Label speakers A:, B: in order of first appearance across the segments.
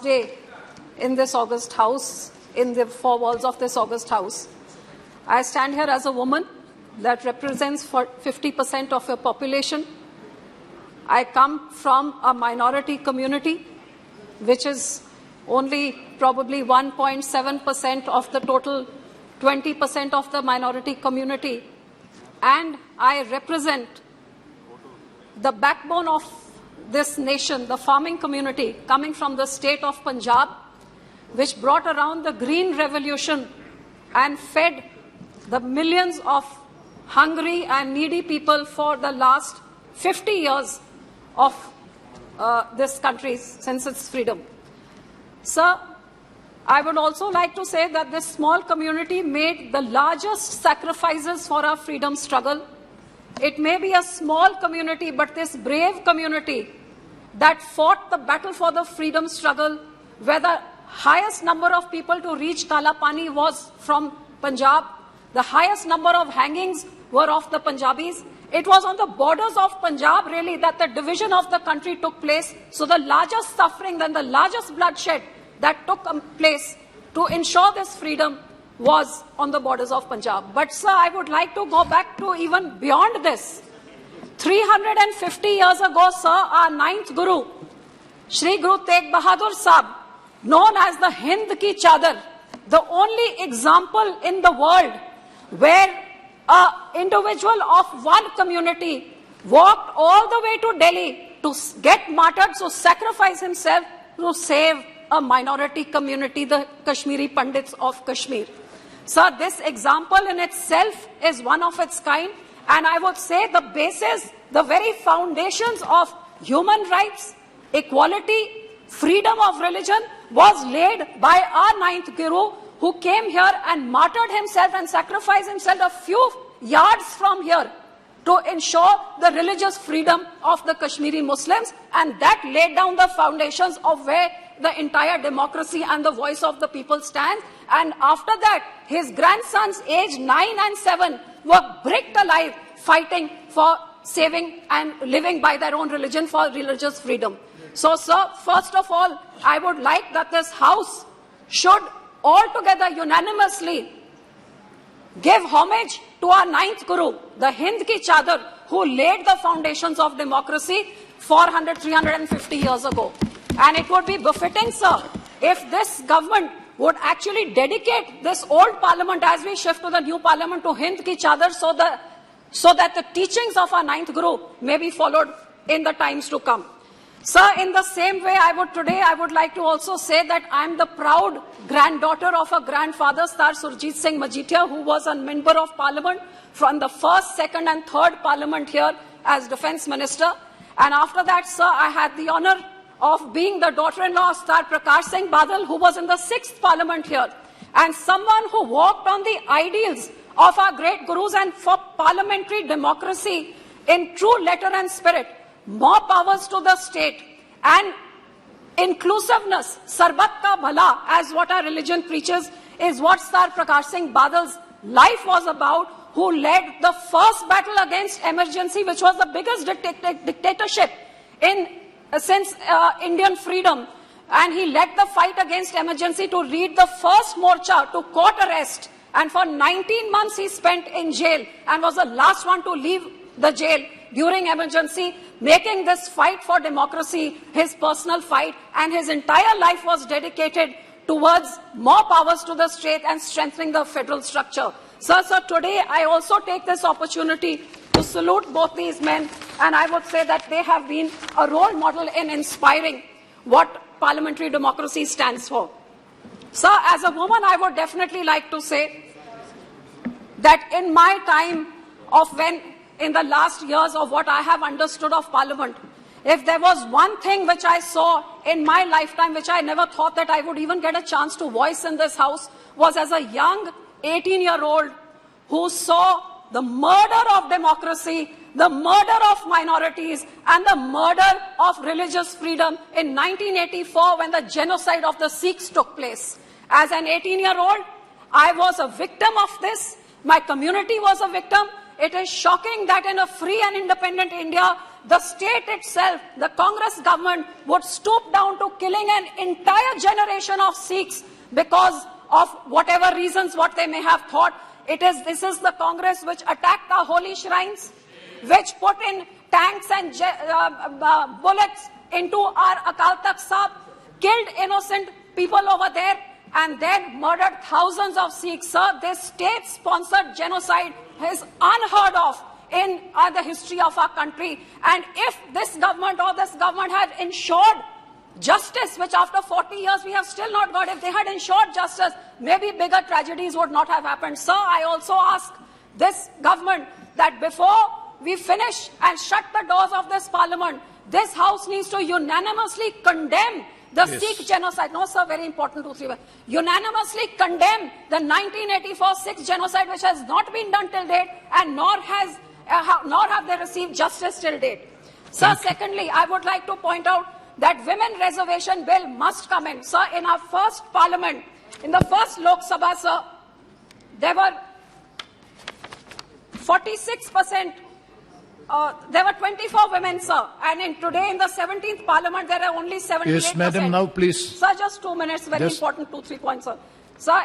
A: Day in this August House, in the four walls of this August House. I stand here as a woman that represents 50% of your population. I come from a minority community, which is only probably 1.7% of the total 20% of the minority community. And I represent the backbone of this nation, the farming community, coming from the state of Punjab, which brought around the Green Revolution and fed the millions of hungry and needy people for the last 50 years of this country since its freedom. Sir, I would also like to say that this small community made the largest sacrifices for our freedom struggle. It may be a small community, but this brave community that fought the battle for the freedom struggle, where the highest number of people to reach Kala Pani was from Punjab, the highest number of hangings were of the Punjabis. It was on the borders of Punjab, really, that the division of the country took place. So the largest suffering and the largest bloodshed that took place to ensure this freedom was on the borders of Punjab. But sir, I would like to go back to even beyond this. 350 years ago, sir, our ninth Guru, Shri Guru Tegh Bahadur Sahib, known as the Hind Ki Chadar, the only example in the world where an individual of one community walked all the way to Delhi to get martyred, to sacrifice himself to save a minority community, the Kashmiri Pandits of Kashmir. Sir, this example in itself is one of its kind, and I would say the basis, the very foundations of human rights, equality, freedom of religion was laid by our ninth Guru, who came here and martyred himself and sacrificed himself a few yards from here to ensure the religious freedom of the Kashmiri Muslims, and that laid down the foundations of where the entire democracy and the voice of the people stands. And after that, his grandsons, aged 9 and 7, were bricked alive, fighting for saving and living by their own religion for religious freedom. So, sir, first of all, I would like that this House should altogether unanimously give homage to our ninth Guru, the Hind Ki Chadar, who laid the foundations of democracy 350 years ago. And it would be befitting, sir, if this government would actually dedicate this old parliament as we shift to the new parliament to Hind Ki Chadar, so that the teachings of our ninth Guru may be followed in the times to come. Sir, in the same way, I would like to also say that I am the proud granddaughter of a grandfather, Sir Surjit Singh Majithia, who was a member of parliament from the first, second and third parliament here as defence minister. And after that, sir, I had the honour of being the daughter-in-law of Sir Prakash Singh Badal, who was in the 6th parliament here, and someone who walked on the ideals of our great gurus and for parliamentary democracy in true letter and spirit. More powers to the state and inclusiveness, sarbat ka bhala, as what our religion preaches, is what Sir Prakash Singh Badal's life was about, who led the first battle against emergency, which was the biggest dictatorship since Indian freedom. And he led the fight against emergency to lead the first morcha to court arrest. And for 19 months he spent in jail and was the last one to leave the jail during emergency, making this fight for democracy his personal fight, and his entire life was dedicated towards more powers to the state and strengthening the federal structure. Sir, today I also take this opportunity to salute both these men, and I would say that they have been a role model in inspiring what parliamentary democracy stands for. Sir, as a woman, I would definitely like to say that in my time of in the last years of what I have understood of Parliament, if there was one thing which I saw in my lifetime, which I never thought that I would even get a chance to voice in this House, was as a young 18-year-old who saw the murder of democracy, the murder of minorities, and the murder of religious freedom in 1984 when the genocide of the Sikhs took place. As an 18-year-old, I was a victim of this. My community was a victim. It is shocking that in a free and independent India, the state itself, the Congress government, would stoop down to killing an entire generation of Sikhs because of whatever reasons, what they may have thought. This is the Congress which attacked our holy shrines, which put in tanks and bullets into our Akal Takht Sahib, killed innocent people over there, and then murdered thousands of Sikhs. Sir, this state-sponsored genocide is unheard of in the history of our country. And if this government had ensured justice, which after 40 years we have still not got, if they had ensured justice, maybe bigger tragedies would not have happened. Sir, I also ask this government that before we finish and shut the doors of this parliament, this house needs to unanimously condemn the Sikh genocide. No, sir, very important, 2, 3. Unanimously condemn the 1984 Sikh genocide, which has not been done till date, and nor have they received justice till date. Sir, secondly, I would like to point out that women reservation bill must come in. Sir, in our first parliament, in the first Lok Sabha, sir, there were 46%. There were 24 women, sir, and today in the 17th Parliament there are only 78%.
B: Yes, madam, now please.
A: Sir, just 2 minutes, very important, 2, 3 points, sir. Sir,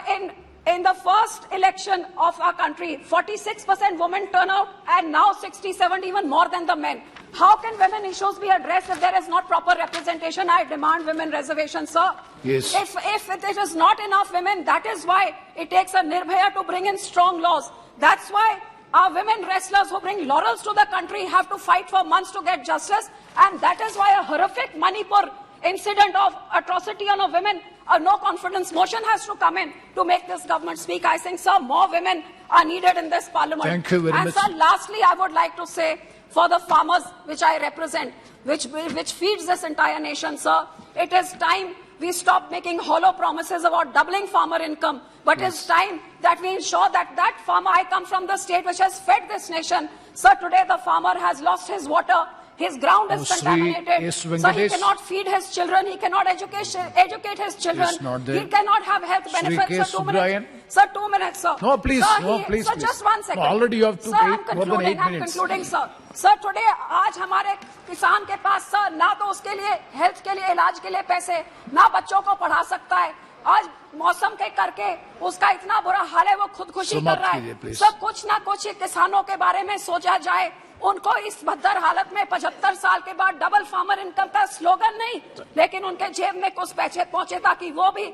A: in the first election of our country, 46% women turnout, and now 67, even more than the men. How can women issues be addressed if there is not proper representation? I demand women reservation, sir.
B: Yes.
A: If it is not enough women, that is why it takes a Nirbhaya to bring in strong laws. That's why our women wrestlers who bring laurels to the country have to fight for months to get justice, and that is why a horrific Manipur incident of atrocity on a women, a no confidence motion has to come in to make this government speak. I think, sir, more women are needed in this parliament.
B: Thank you very much.
A: And sir, lastly, I would like to say, for the farmers which I represent, which feeds this entire nation, sir, it is time we stop making hollow promises about doubling farmer income. But it's time that we ensure that farmer, I come from the state which has fed this nation. Sir, today the farmer has lost his water. His ground is contaminated. So he cannot feed his children. He cannot educate his children. He cannot have health benefits. Sir, 2 minutes. Sir, 2 minutes, sir.
B: No, please.
A: Sir,
B: no, please.
A: Sir, just 1 second.
B: No, already you have to wait more than 8 minutes.
A: I'm concluding, sir. Sir, today, आज हमारे किसान के पास, sir, ना तो उसके लिए health के लिए इलाज के लिए पैसे, ना बच्चों को पढ़ा सकता है. आज मौसम के करके उसका इतना बुरा हाल है, वो खुदकुशी कर रहा है. सब कुछ ना कुछ किसानों के बारे में सोचा जाए. उनको इस भद्दर हालत में 75 साल के बाद डबल फार्मर इनकम का स्लोगन नहीं, लेकिन उनके जेब में कुछ पैसे पहुंचे ताकि वो भी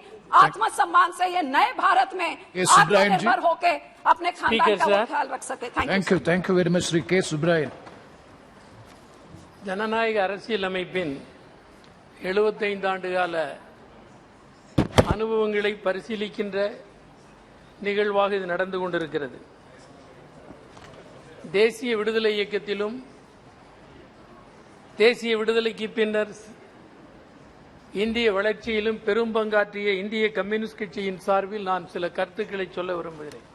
A: आत्मसम्मान से ये नए भारत में आत्मनिर्भर होके अपने खानदान का ख्याल रख सके.
B: Thank you very much, Sri K. Subrayan.
C: ஜனநாயக அரசியல் அமைப்பின் 75 ஆண்டுகால அனுபவங்களை பரிசீலிக்கின்ற நிகழ்வாக இது நடந்து கொண்டிருக்கிறது. தேசிய விடுதலை இயக்கத்திலும் தேசிய விடுதலைக்கு பின்னர் இந்திய வளர்ச்சியிலும் பெரும் பங்காற்றிய இந்திய கம்யூனிஸ்ட் கட்சியின் சார்பில் நான் சில கருத்துக்களை சொல்ல விரும்புகிறேன்.